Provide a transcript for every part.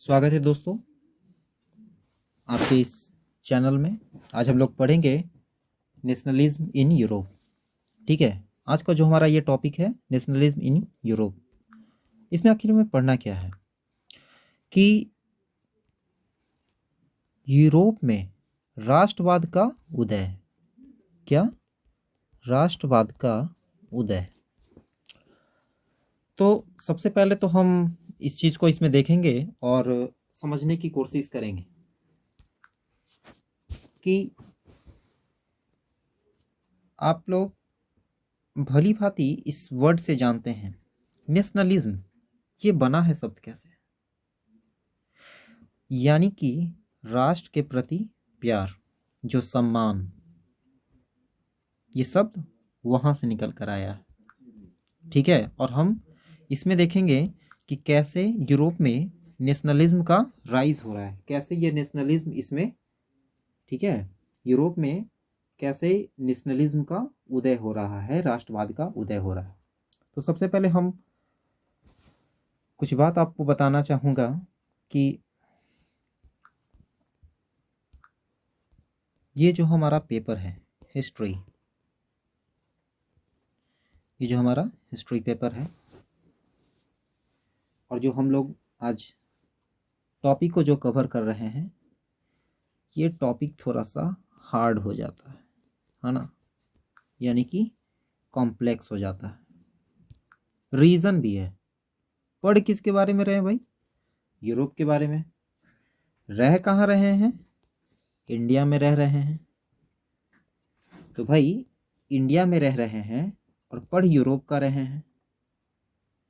स्वागत है दोस्तों आपके इस चैनल में। आज हम लोग पढ़ेंगे नेशनलिज्म इन यूरोप। ठीक है, आज का जो हमारा ये टॉपिक है नेशनलिज्म इन यूरोप। इसमें आखिर में पढ़ना क्या है कि यूरोप में राष्ट्रवाद का उदय। क्या? राष्ट्रवाद का उदय। तो सबसे पहले तो हम इस चीज़ को इसमें देखेंगे और समझने की कोशिश करेंगे कि आप लोग भली भांति इस वर्ड से जानते हैं नेशनलिज्म ये बना है शब्द कैसे, यानी कि राष्ट्र के प्रति प्यार, जो सम्मान, ये शब्द वहां से निकल कर आया है। ठीक है, और हम इसमें देखेंगे कि कैसे यूरोप में नेशनलिज्म का राइज हो रहा है, कैसे ये नेशनलिज्म इसमें, ठीक है, यूरोप में कैसे नेशनलिज्म का उदय हो रहा है, राष्ट्रवाद का उदय हो रहा है। तो सबसे पहले हम कुछ बात आपको बताना चाहूँगा कि ये जो हमारा पेपर है हिस्ट्री, ये जो हमारा हिस्ट्री पेपर है और जो हम लोग आज टॉपिक को जो कवर कर रहे हैं, ये टॉपिक थोड़ा सा हार्ड हो जाता है ना, यानी कि कॉम्प्लेक्स हो जाता है। रीज़न भी है। पढ़ किसके बारे में रहे हैं भाई? यूरोप के बारे में। रह कहाँ रहे हैं? इंडिया में रह रहे हैं। तो भाई इंडिया में रह रहे हैं और पढ़ यूरोप का रहे हैं।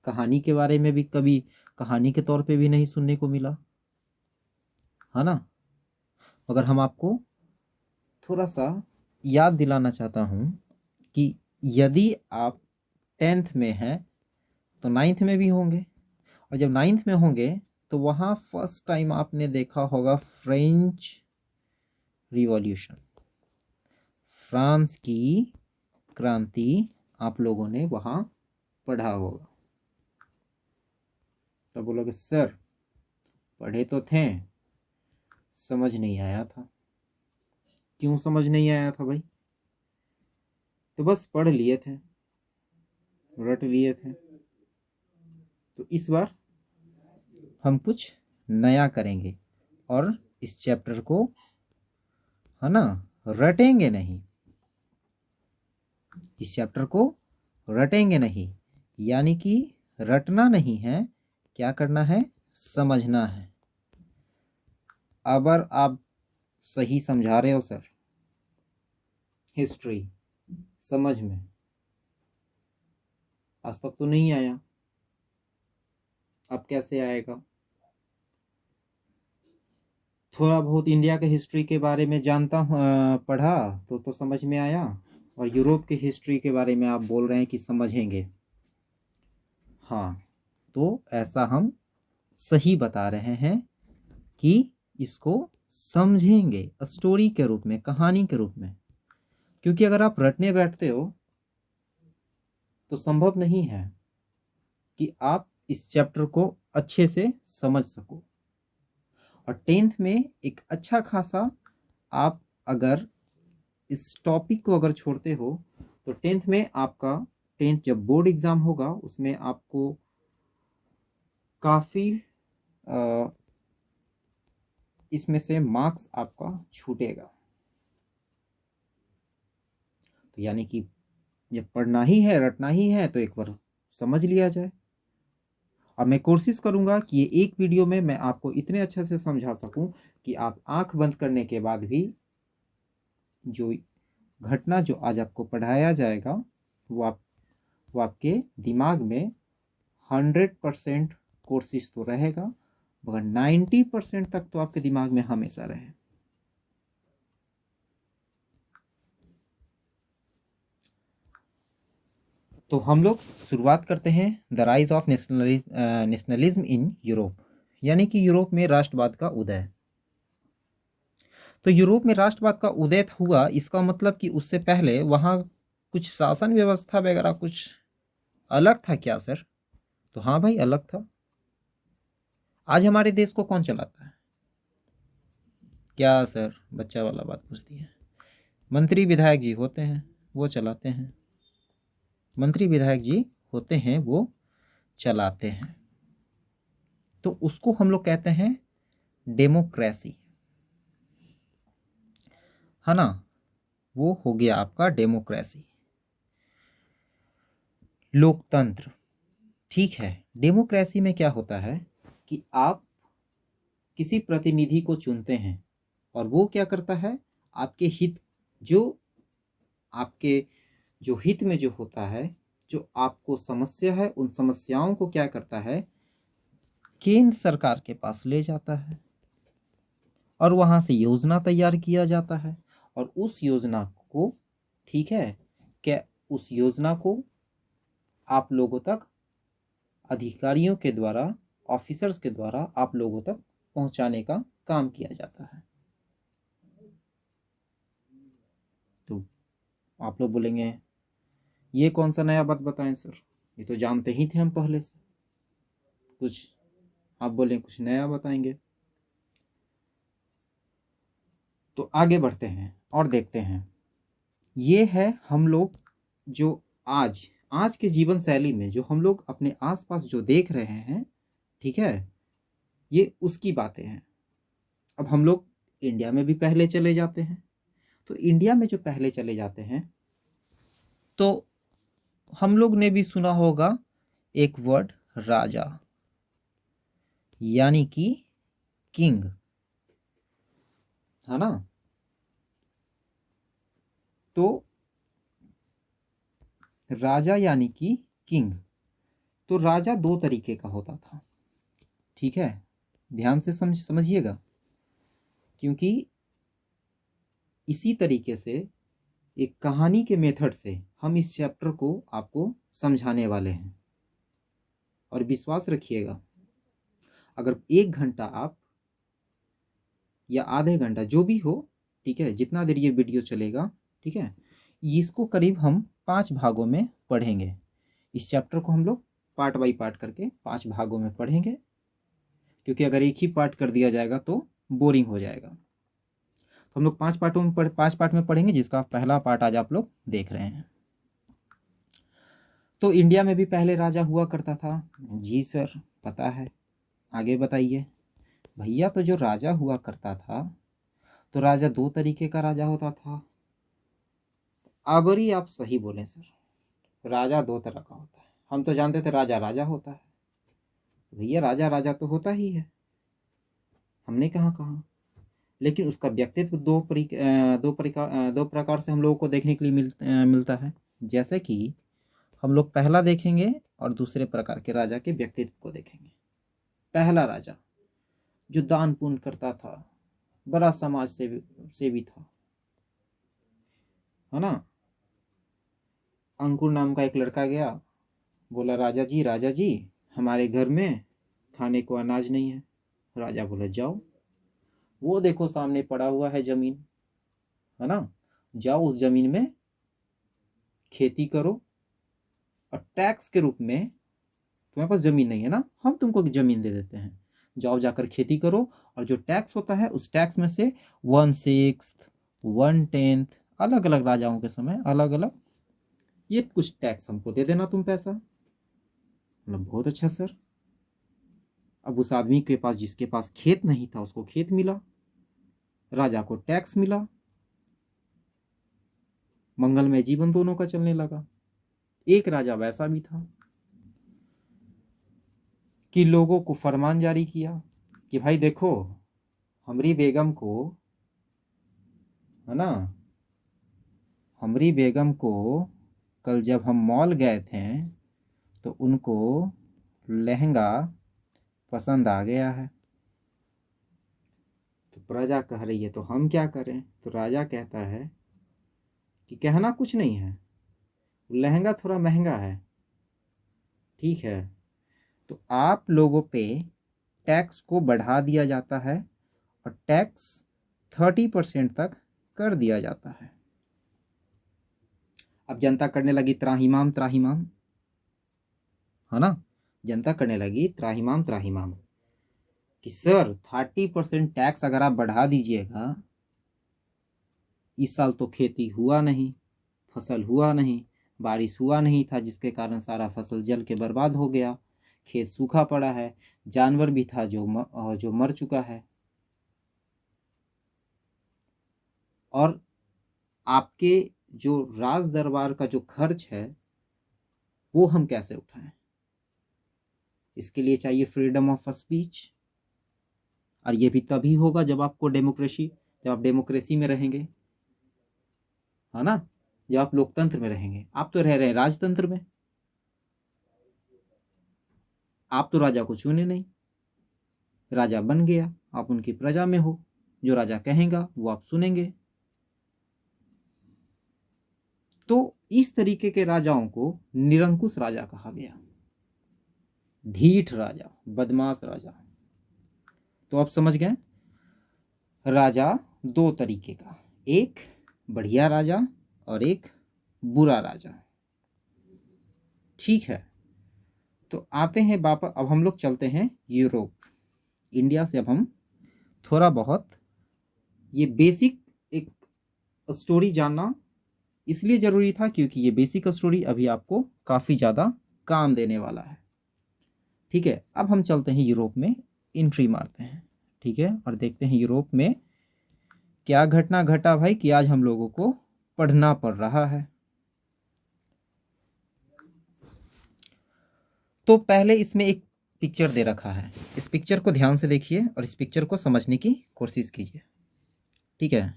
कहानी के बारे में भी कभी कहानी के तौर पे भी नहीं सुनने को मिला, है ना। मगर हम आपको थोड़ा सा याद दिलाना चाहता हूँ कि यदि आप 10th में हैं तो 9th में भी होंगे, और जब 9th में होंगे तो वहाँ फर्स्ट टाइम आपने देखा होगा फ्रेंच रिवॉल्यूशन, फ्रांस की क्रांति आप लोगों ने वहाँ पढ़ा होगा। तो बोलोगे सर पढ़े तो थे, समझ नहीं आया था। क्यों समझ नहीं आया था भाई? तो बस पढ़ लिए थे, रट लिए थे। तो इस बार हम कुछ नया करेंगे और इस चैप्टर को, है ना, रटेंगे नहीं। इस चैप्टर को रटेंगे नहीं, यानी कि रटना नहीं है, क्या करना है? समझना है। अगर आप सही समझा रहे हो सर हिस्ट्री समझ में, आज तक तो नहीं आया, अब कैसे आएगा? थोड़ा बहुत इंडिया के हिस्ट्री के बारे में जानता हूँ, पढ़ा तो समझ में आया, और यूरोप की हिस्ट्री के बारे में आप बोल रहे हैं कि समझेंगे। हाँ, तो ऐसा हम सही बता रहे हैं कि इसको समझेंगे स्टोरी के रूप में, कहानी के रूप में। क्योंकि अगर आप रटने बैठते हो तो संभव नहीं है कि आप इस चैप्टर को अच्छे से समझ सको। और 10th में एक अच्छा खासा, आप अगर इस टॉपिक को अगर छोड़ते हो तो 10th में आपका 10th जब बोर्ड एग्जाम होगा उसमें आपको काफ़ी इसमें से मार्क्स आपका छूटेगा। तो यानी कि जब पढ़ना ही है, रटना ही है, तो एक बार समझ लिया जाए। और मैं कोशिश करूंगा कि ये एक वीडियो में मैं आपको इतने अच्छे से समझा सकूं कि आप आंख बंद करने के बाद भी जो घटना जो आज आपको पढ़ाया जाएगा वो आपके दिमाग में 100% कोशिश तो रहेगा, मगर 90% तक तो आपके दिमाग में हमेशा रहे। तो हम लोग शुरुआत करते हैं the rise of nationalism in Europe, यानी कि यूरोप में राष्ट्रवाद का उदय। तो यूरोप में राष्ट्रवाद का उदय हुआ, इसका मतलब कि उससे पहले वहाँ कुछ शासन व्यवस्था वगैरह कुछ अलग था क्या सर? तो हाँ भाई, अलग था। आज हमारे देश को कौन चलाता है? क्या सर बच्चा वाला बात पूछती है। मंत्री विधायक जी होते हैं, वो चलाते हैं। मंत्री विधायक जी होते हैं, वो चलाते हैं। तो उसको हम लोग कहते हैं डेमोक्रेसी, है ना। वो हो गया आपका डेमोक्रेसी, लोकतंत्र। ठीक है। डेमोक्रेसी में क्या होता है कि आप किसी प्रतिनिधि को चुनते हैं और वो क्या करता है, आपके हित, जो आपके जो हित में जो होता है, जो आपको समस्या है, उन समस्याओं को क्या करता है, केंद्र सरकार के पास ले जाता है और वहां से योजना तैयार किया जाता है। और उस योजना को, ठीक है, क्या उस योजना को आप लोगों तक, अधिकारियों के द्वारा, ऑफिसर्स के द्वारा आप लोगों तक पहुंचाने का काम किया जाता है। तो आप लोग बोलेंगे ये कौन सा नया बात बताएं सर, ये तो जानते ही थे हम पहले से। कुछ आप बोलें कुछ नया बताएंगे। तो आगे बढ़ते हैं और देखते हैं। ये है हम लोग जो आज आज के जीवन शैली में जो हम लोग अपने आसपास जो देख रहे हैं, ठीक है, ये उसकी बातें हैं। अब हम लोग इंडिया में भी पहले चले जाते हैं। तो इंडिया में जो पहले चले जाते हैं, तो हम लोग ने भी सुना होगा एक वर्ड, राजा, यानी कि किंग, है ना। तो राजा यानी कि किंग। तो राजा दो तरीके का होता था, ठीक है, ध्यान से समझिएगा, क्योंकि इसी तरीके से एक कहानी के मेथड से हम इस चैप्टर को आपको समझाने वाले हैं। और विश्वास रखिएगा, अगर 1 घंटा आप या आधे घंटा जो भी हो, ठीक है, जितना देर ये वीडियो चलेगा, ठीक है, इसको करीब हम 5 भागों में पढ़ेंगे। इस चैप्टर को हम लोग पार्ट बाई पार्ट करके 5 भागों में पढ़ेंगे, क्योंकि अगर एक ही पार्ट कर दिया जाएगा तो बोरिंग हो जाएगा। तो हम लोग 5 पार्ट में पढ़ेंगे, जिसका पहला पार्ट आज आप लोग देख रहे हैं। तो इंडिया में भी पहले राजा हुआ करता था। जी सर पता है, आगे बताइए। भैया तो जो राजा हुआ करता था, तो राजा दो तरीके का राजा होता था। अबरी आप सही बोले सर, राजा दो तरह का होता है। हम तो जानते थे राजा राजा होता है। भैया राजा राजा तो होता ही है, हमने कहाँ कहा। लेकिन उसका व्यक्तित्व दो प्रकार से हम लोगों को देखने के लिए मिलता है। जैसे कि हम लोग पहला देखेंगे और दूसरे प्रकार के राजा के व्यक्तित्व को देखेंगे। पहला राजा जो दान पुण्य करता था, बड़ा समाज सेवी था, है ना। अंकुर नाम का एक लड़का गया, बोला राजा जी हमारे घर में खाने को अनाज नहीं है। राजा बोला जाओ, वो देखो सामने पड़ा हुआ है जमीन, है ना, जाओ उस जमीन में खेती करो और टैक्स के रूप में, तुम्हारे पास जमीन नहीं है ना, हम तुमको जमीन दे देते हैं, जाओ जाकर खेती करो, और जो टैक्स होता है उस टैक्स में से 1/6, 1/10, अलग अलग राजाओं के समय अलग अलग ये कुछ टैक्स हमको दे देना तुम पैसा। मतलब बहुत अच्छा सर। अब उस आदमी के पास, जिसके पास खेत नहीं था, उसको खेत मिला, राजा को टैक्स मिला, मंगलमय जीवन दोनों का चलने लगा। एक राजा वैसा भी था कि लोगों को फरमान जारी किया कि भाई देखो, हमरी बेगम को, है ना, हमरी बेगम को कल जब हम मॉल गए थे तो उनको लहंगा पसंद आ गया है। तो प्रजा कह रही है तो हम क्या करें। तो राजा कहता है कि कहना कुछ नहीं है, लहंगा थोड़ा महंगा है, ठीक है, तो आप लोगों पे टैक्स को बढ़ा दिया जाता है और टैक्स 30% तक कर दिया जाता है। अब जनता करने लगी त्राहिमाम त्राहिमाम, है ना, जनता करने लगी त्राहिमाम त्राहिमाम। कि सर 30% टैक्स अगर आप बढ़ा दीजिएगा, इस साल तो खेती हुआ नहीं, फसल हुआ नहीं, बारिश हुआ नहीं था, जिसके कारण सारा फसल जल के बर्बाद हो गया, खेत सूखा पड़ा है, जानवर भी था जो मर चुका है, और आपके जो राज दरबार का जो खर्च है वो हम कैसे उठाएं? इसके लिए चाहिए फ्रीडम ऑफ स्पीच, और ये भी तभी होगा जब आप डेमोक्रेसी में रहेंगे, है ना, जब आप लोकतंत्र में रहेंगे। आप तो रह रहे हैं राजतंत्र में, आप तो राजा को चुने नहीं, राजा बन गया, आप उनकी प्रजा में हो, जो राजा कहेगा वो आप सुनेंगे। तो इस तरीके के राजाओं को निरंकुश राजा कहा गया, ढीठ राजा, बदमाश राजा। तो आप समझ गए, राजा दो तरीके का, एक बढ़िया राजा और एक बुरा राजा। ठीक है, तो आते हैं वापस, अब हम लोग चलते हैं यूरोप। इंडिया से अब हम थोड़ा बहुत ये बेसिक एक स्टोरी जानना इसलिए ज़रूरी था क्योंकि ये बेसिक स्टोरी अभी आपको काफ़ी ज़्यादा काम देने वाला है। ठीक है, अब हम चलते हैं यूरोप में, एंट्री मारते हैं। ठीक है, और देखते हैं यूरोप में क्या घटना घटा भाई कि आज हम लोगों को पढ़ना पड़ रहा है। तो पहले इसमें एक पिक्चर दे रखा है, इस पिक्चर को ध्यान से देखिए और इस पिक्चर को समझने की कोशिश कीजिए। ठीक है,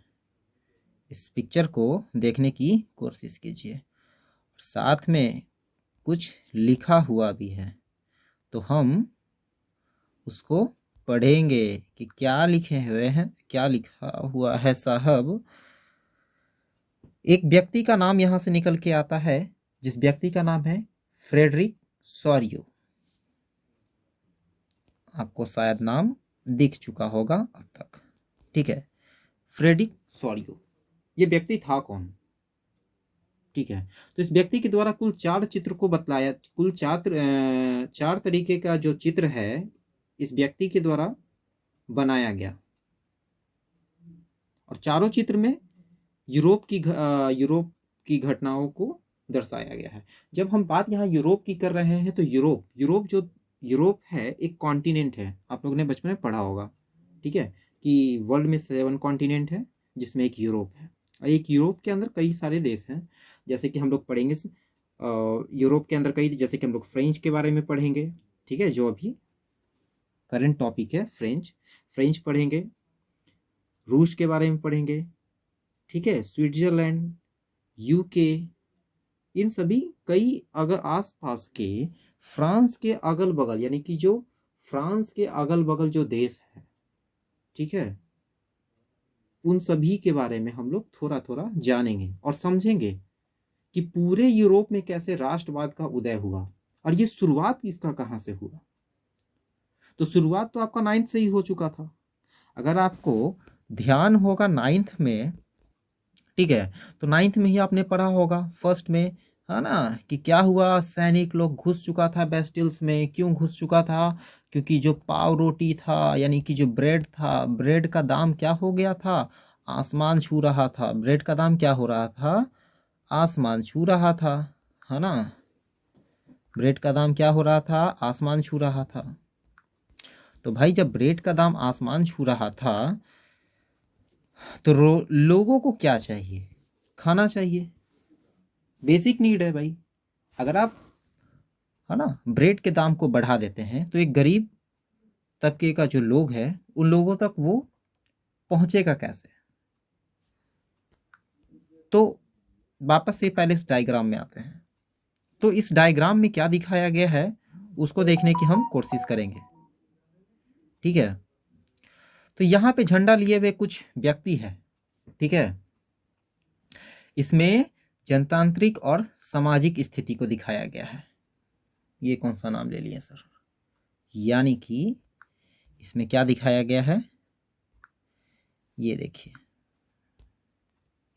इस पिक्चर को देखने की कोशिश कीजिए, साथ में कुछ लिखा हुआ भी है, तो हम उसको पढ़ेंगे कि क्या लिखे हुए हैं, क्या लिखा हुआ है साहब। एक व्यक्ति का नाम यहाँ से निकल के आता है, जिस व्यक्ति का नाम है फ्रेडरिक सोरियो। आपको शायद नाम दिख चुका होगा अब तक। ठीक है, फ्रेडरिक सोरियो, ये व्यक्ति था कौन? ठीक है, तो इस व्यक्ति के द्वारा कुल 4 चित्र को बतलाया, कुल 4 तरीके का जो चित्र है इस व्यक्ति के द्वारा बनाया गया, और चारों चित्र में यूरोप की घटनाओं को दर्शाया गया है। जब हम बात यहाँ यूरोप की कर रहे हैं तो यूरोप है एक कॉन्टिनेंट है, आप लोगों ने बचपन में पढ़ा होगा। ठीक है, कि वर्ल्ड में 7 कॉन्टिनेंट है जिसमें एक यूरोप है, और एक यूरोप के अंदर कई सारे देश हैं, जैसे कि हम लोग पढ़ेंगे यूरोप के अंदर कई, जैसे कि हम लोग फ्रेंच के बारे में पढ़ेंगे। ठीक है, जो अभी करंट टॉपिक है फ्रेंच पढ़ेंगे, रूस के बारे में पढ़ेंगे। ठीक है, स्विट्जरलैंड, यूके, इन सभी कई अगर आसपास के फ्रांस के अगल बगल, यानी कि जो फ्रांस के अगल बगल जो देश है, ठीक है, उन सभी के बारे में हम लोग थोड़ा थोड़ा जानेंगे और समझेंगे कि पूरे यूरोप में कैसे राष्ट्रवाद का उदय हुआ, और ये शुरुआत इसका कहाँ से हुआ। तो शुरुआत तो आपका 9th से ही हो चुका था, अगर आपको ध्यान होगा 9th में। ठीक है, तो 9th में ही आपने पढ़ा होगा फर्स्ट में, है ना, कि क्या हुआ, सैनिक लोग घुस चुका था बेस्टिल्स में। क्यों घुस चुका था? क्योंकि जो पाव रोटी था, यानी कि जो ब्रेड था, ब्रेड का दाम क्या हो गया था, आसमान छू रहा था। ब्रेड का दाम क्या हो रहा था, आसमान छू रहा था, है ना। ब्रेड का दाम क्या हो रहा था, आसमान छू रहा था। तो भाई जब ब्रेड का दाम आसमान छू रहा था तो लोगों को क्या चाहिए, खाना चाहिए, बेसिक नीड है भाई। अगर आप, है ना, ब्रेड के दाम को बढ़ा देते हैं तो एक गरीब तबके का जो लोग है उन लोगों तक वो पहुंचेगा कैसे। तो वापस से पहले इस डायग्राम में आते हैं, तो इस डायग्राम में क्या दिखाया गया है उसको देखने की हम कोशिश करेंगे। ठीक है, तो यहाँ पे झंडा लिए हुए कुछ व्यक्ति है। ठीक है, इसमें जनतांत्रिक और सामाजिक स्थिति को दिखाया गया है। ये कौन सा नाम ले लिए सर, यानी कि इसमें क्या दिखाया गया है, ये देखिए,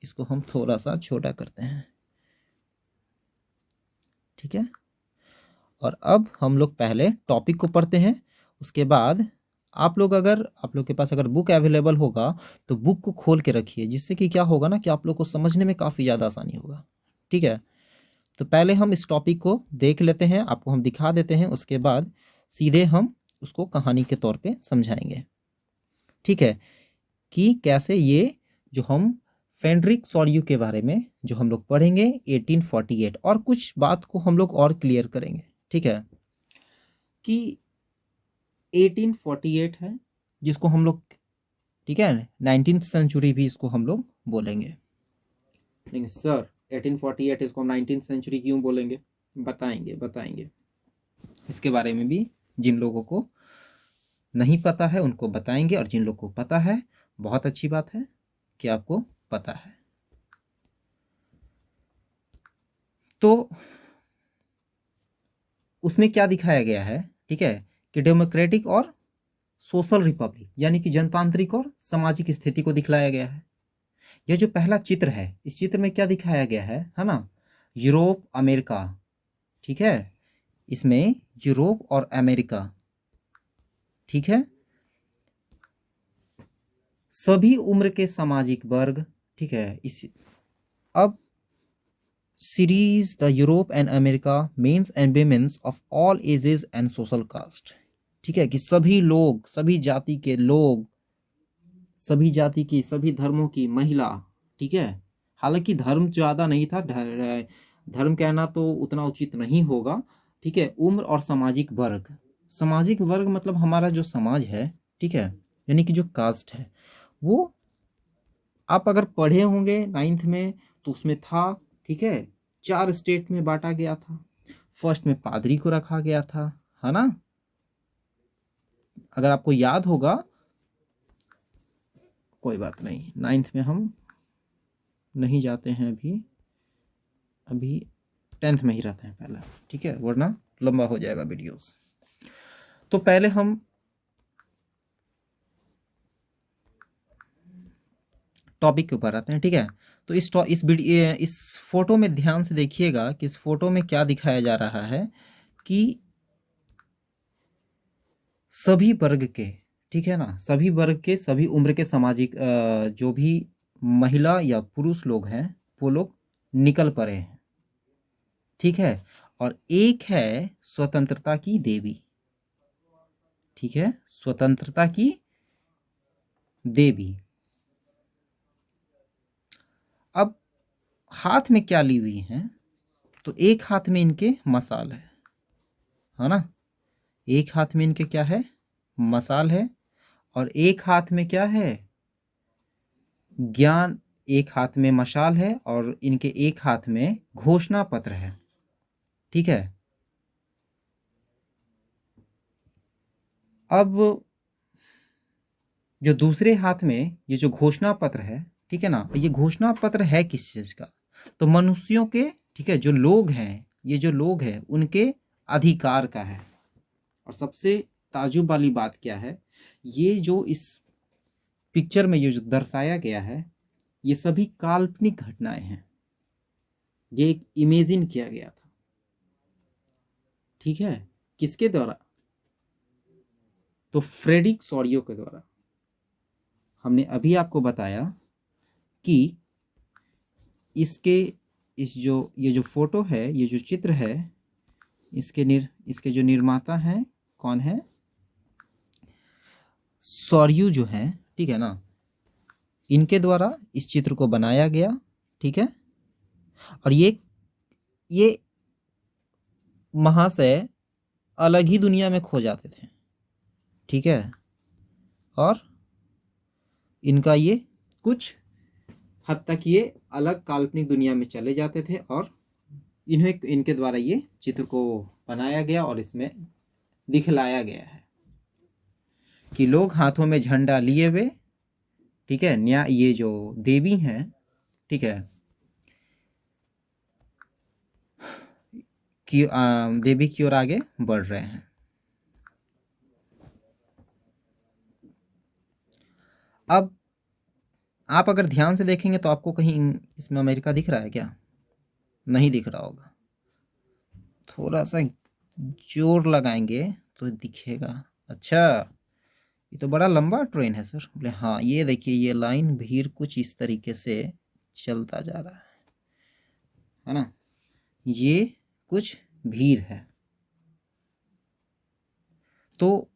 इसको हम थोड़ा सा छोटा करते हैं। ठीक है, और अब हम लोग पहले टॉपिक को पढ़ते हैं, उसके बाद आप लोग के पास अगर बुक अवेलेबल होगा तो बुक को खोल के रखिए, जिससे कि क्या होगा ना कि आप लोग को समझने में काफ़ी ज़्यादा आसानी होगा। ठीक है, तो पहले हम इस टॉपिक को देख लेते हैं, आपको हम दिखा देते हैं, उसके बाद सीधे हम उसको कहानी के तौर पे समझाएंगे। ठीक है, कि कैसे ये जो हम फेडरिक सॉर्यू के बारे में जो हम लोग पढ़ेंगे 1848, और कुछ बात को हम लोग और क्लियर करेंगे। ठीक है, कि 1848 है जिसको हम लोग, ठीक है, 19th सेंचुरी भी इसको हम लोग बोलेंगे। नहीं सर, 1848 इसको हम 19th सेंचुरी क्यों बोलेंगे, बताएंगे इसके बारे में भी। जिन लोगों को नहीं पता है उनको बताएंगे, और जिन लोगों को पता है, बहुत अच्छी बात है कि आपको पता है। तो उसमें क्या दिखाया गया है, ठीक है, कि डेमोक्रेटिक और सोशल रिपब्लिक यानी कि जनतांत्रिक और सामाजिक स्थिति को दिखलाया गया है। यह जो पहला चित्र है, इस चित्र में क्या दिखाया गया है ना, यूरोप अमेरिका। ठीक है, इसमें यूरोप और अमेरिका, ठीक है, सभी उम्र के सामाजिक वर्ग, ठीक है। इस अब series the Europe and America men's and women's of all ages and social caste, ठीक है, कि सभी लोग, सभी जाति के लोग, सभी जाति की, सभी धर्मों की महिला, ठीक है। हालांकि धर्म ज़्यादा नहीं था, धर्म कहना तो उतना उचित नहीं होगा, ठीक है। उम्र और सामाजिक वर्ग, सामाजिक वर्ग मतलब हमारा जो समाज है, ठीक है, यानी कि जो कास्ट है, वो आप अगर पढ़े होंगे 9th में तो उसमें था, ठीक है, 4 स्टेट में बांटा गया था। फर्स्ट में पादरी को रखा गया था, है ना, अगर आपको याद होगा। कोई बात नहीं, 9th में हम नहीं जाते हैं अभी, अभी 10th में ही रहते हैं पहले, ठीक है, वरना लंबा हो जाएगा वीडियोस। तो पहले हम टॉपिक के ऊपर आते हैं, ठीक है। तो इस फोटो में ध्यान से देखिएगा कि इस फोटो में क्या दिखाया जा रहा है, कि सभी वर्ग के, ठीक है ना, सभी वर्ग के, सभी उम्र के सामाजिक जो भी महिला या पुरुष लोग हैं वो लोग निकल पड़े हैं, ठीक है। और एक है स्वतंत्रता की देवी, ठीक है, स्वतंत्रता की देवी। अब हाथ में क्या ली हुई हैं, तो एक हाथ में इनके मशाल है ना, एक हाथ में इनके क्या है, मशाल है, और एक हाथ में क्या है, ज्ञान। एक हाथ में मशाल है और इनके एक हाथ में घोषणा पत्र है, ठीक है। अब जो दूसरे हाथ में ये जो घोषणा पत्र है, ठीक है ना, ये घोषणा पत्र है किस चीज का, तो मनुष्यों के, ठीक है, जो लोग हैं, ये जो लोग हैं उनके अधिकार का है। और सबसे ताजुब वाली बात क्या है, ये जो इस पिक्चर में ये जो दर्शाया गया है, ये सभी काल्पनिक घटनाएं हैं, ये एक इमेजिन किया गया था, ठीक है, किसके द्वारा, तो फ्रेडरिक सॉरियो के द्वारा। हमने अभी आपको बताया कि इसके इस जो ये जो फोटो है, ये जो चित्र है, इसके जो निर्माता हैं कौन है, सॉरियो जो है, ठीक है ना, इनके द्वारा इस चित्र को बनाया गया, ठीक है। और ये महाशय अलग ही दुनिया में खो जाते थे, ठीक है, और इनका ये कुछ हद तक ये अलग काल्पनिक दुनिया में चले जाते थे, और इनके द्वारा ये चित्र को बनाया गया और इसमें दिखलाया गया है कि लोग हाथों में झंडा लिए हुए, ठीक है, न्याय, ये जो देवी हैं, ठीक है, कि देवी की ओर आगे बढ़ रहे हैं। अब आप अगर ध्यान से देखेंगे तो आपको कहीं इसमें अमेरिका दिख रहा है क्या, नहीं दिख रहा होगा, थोड़ा सा जोर लगाएंगे तो दिखेगा। अच्छा, ये तो बड़ा लंबा ट्रेन है सर। बोले हाँ, ये देखिए ये लाइन भीड़ कुछ इस तरीके से चलता जा रहा है ना, ये कुछ भीड़ है। तो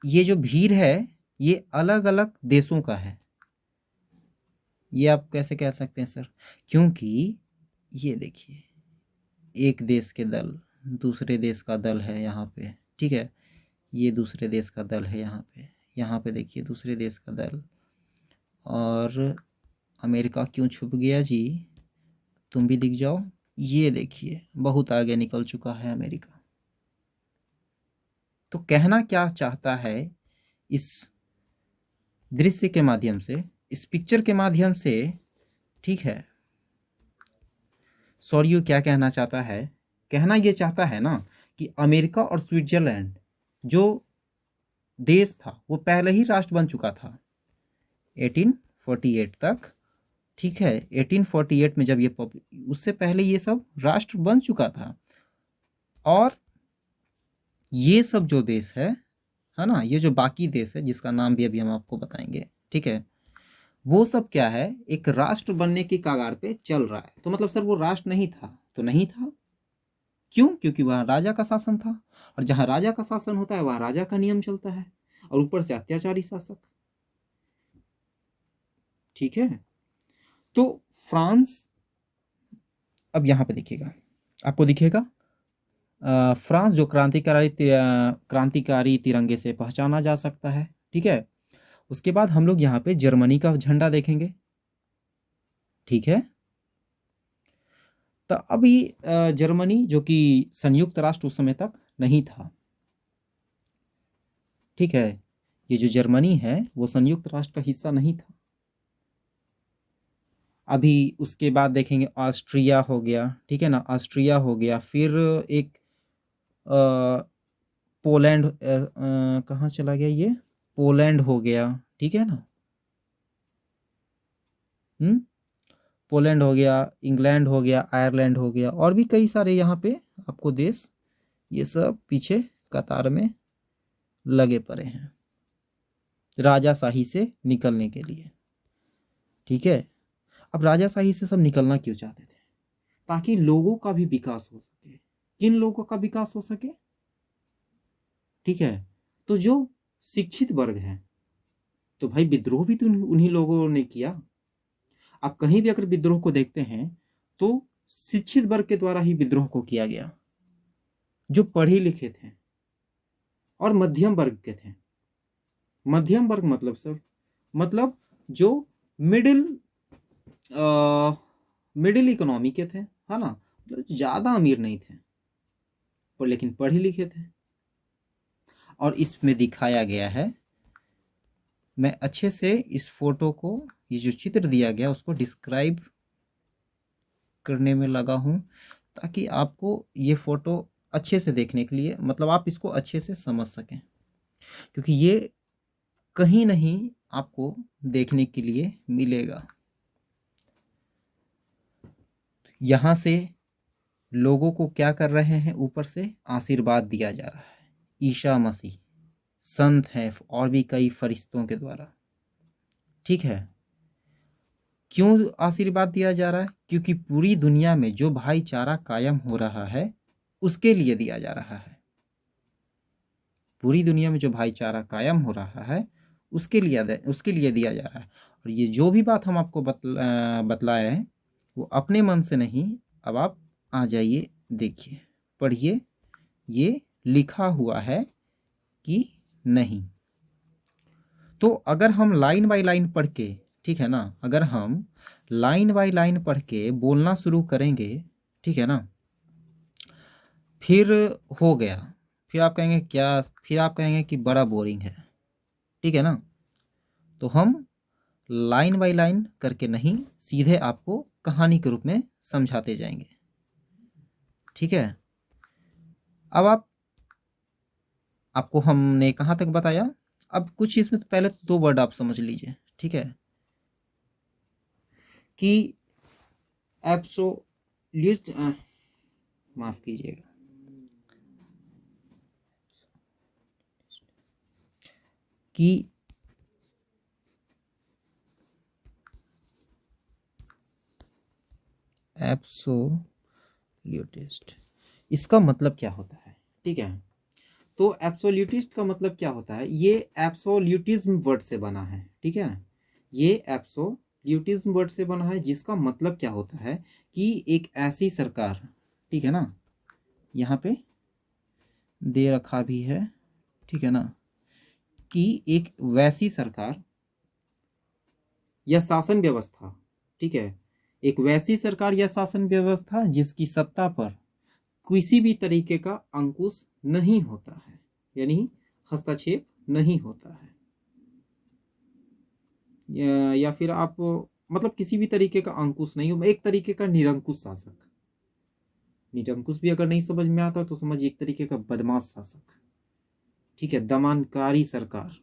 ये जो भीड़ है ये अलग अलग देशों का है। ये आप कैसे कह सकते हैं सर? क्योंकि ये देखिए एक देश के दल दूसरे देश का दल है यहाँ पे, ठीक है, ये दूसरे देश का दल है यहाँ पे देखिए दूसरे देश का दल। और अमेरिका क्यों छुप गया जी, तुम भी दिख जाओ। ये देखिए बहुत आगे निकल चुका है अमेरिका। तो कहना क्या चाहता है इस दृश्य के माध्यम से, इस पिक्चर के माध्यम से, ठीक है, सॉरी क्या कहना चाहता है, कहना ये चाहता है ना कि अमेरिका और स्विट्जरलैंड जो देश था वो पहले ही राष्ट्र बन चुका था 1848 तक, ठीक है। 1848 में जब ये उससे पहले ये सब राष्ट्र बन चुका था। और ये सब जो देश है ना, ये जो बाकी देश है जिसका नाम भी अभी हम आपको बताएंगे, ठीक है, वो सब क्या है, एक राष्ट्र बनने की कगार पे चल रहा है। तो मतलब सर वो राष्ट्र नहीं था तो नहीं था, क्यों? क्योंकि वहाँ राजा का शासन था, और जहाँ राजा का शासन होता है वहाँ राजा का नियम चलता है, और ऊपर से अत्याचारी शासक, ठीक है। तो फ्रांस, अब यहाँ पे देखिएगा, आपको दिखेगा फ्रांस जो क्रांतिकारी तिरंगे से पहचाना जा सकता है, ठीक है। उसके बाद हम लोग यहाँ पे जर्मनी का झंडा देखेंगे, ठीक है। तो अभी जर्मनी जो कि संयुक्त राष्ट्र उस समय तक नहीं था, ठीक है, ये जो जर्मनी है वो संयुक्त राष्ट्र का हिस्सा नहीं था। अभी उसके बाद देखेंगे ऑस्ट्रिया हो गया, ठीक है ना, ऑस्ट्रिया हो गया, फिर एक पोलैंड, कहाँ चला गया ये, पोलैंड हो गया, ठीक है ना, पोलैंड हो गया, इंग्लैंड हो गया, आयरलैंड हो गया, और भी कई सारे यहाँ पे आपको देश, ये सब पीछे कतार में लगे पड़े हैं राजाशाही से निकलने के लिए, ठीक है। अब राजाशाही से सब निकलना क्यों चाहते थे? ताकि लोगों का भी विकास हो सके। किन लोगों का विकास हो सके? ठीक है, तो जो शिक्षित वर्ग है, तो भाई विद्रोह भी तो उन्हीं लोगों ने किया। आप कहीं भी अगर विद्रोह को देखते हैं तो शिक्षित वर्ग के द्वारा ही विद्रोह को किया गया, जो पढ़े लिखे थे और मध्यम वर्ग के थे। मध्यम वर्ग मतलब सर, मतलब जो मिडिल मिडिल इकोनॉमी के थे, है ना, मतलब ज़्यादा अमीर नहीं थे पर लेकिन पढ़े लिखे थे। और इसमें दिखाया गया है, मैं अच्छे से इस फोटो को, ये जो चित्र दिया गया उसको डिस्क्राइब करने में लगा हूँ, ताकि आपको ये फ़ोटो अच्छे से देखने के लिए, मतलब आप इसको अच्छे से समझ सकें, क्योंकि ये कहीं नहीं आपको देखने के लिए मिलेगा। यहाँ से लोगों को क्या कर रहे हैं, ऊपर से आशीर्वाद दिया जा रहा है। ईसा मसीह संत हैं और भी कई फरिश्तों के द्वारा, ठीक है। क्यों आशीर्वाद दिया जा रहा है? क्योंकि पूरी दुनिया में जो भाईचारा कायम हो रहा है उसके लिए दिया जा रहा है। पूरी दुनिया में जो भाईचारा कायम हो रहा है उसके लिए दिया जा रहा है। और ये जो भी बात हम आपको बतलाए हैं वो अपने मन से नहीं। अब आप आ जाइए, देखिए, पढ़िए, ये लिखा हुआ है कि नहीं। तो अगर हम लाइन बाय लाइन पढ़ के, ठीक है ना, अगर हम लाइन बाय लाइन पढ़ के बोलना शुरू करेंगे, ठीक है ना, फिर हो गया, फिर आप कहेंगे क्या, फिर आप कहेंगे कि बड़ा बोरिंग है, ठीक है ना। तो हम लाइन बाय लाइन करके नहीं, सीधे आपको कहानी के रूप में समझाते जाएंगे, ठीक है। अब आपको हमने कहाँ तक बताया? अब कुछ इसमें तो पहले तो 2 वर्ड आप समझ लीजिए, ठीक है, कि एब्सोल्यूट, माफ कीजिएगा, कि एब्सोल्यूटिस्ट, इसका मतलब क्या होता है? ठीक है, तो एब्सोल्यूटिस्ट का मतलब क्या होता है? ये एब्सोल्यूटिज्म वर्ड से बना है, ठीक है ना, ये एब्सोल्यूटिज्म वर्ड से बना है, जिसका मतलब क्या होता है कि एक ऐसी सरकार, ठीक है ना, यहाँ पे दे रखा भी है, ठीक है ना, कि एक वैसी सरकार या शासन व्यवस्था, ठीक है, एक वैसी सरकार या शासन व्यवस्था जिसकी सत्ता पर किसी भी तरीके का अंकुश नहीं होता है, यानी हस्तक्षेप नहीं होता है, या फिर आप मतलब किसी भी तरीके का अंकुश नहीं हो, एक तरीके का निरंकुश शासक। निरंकुश भी अगर नहीं समझ में आता तो समझिए एक तरीके का बदमाश शासक, ठीक है, दमनकारी सरकार,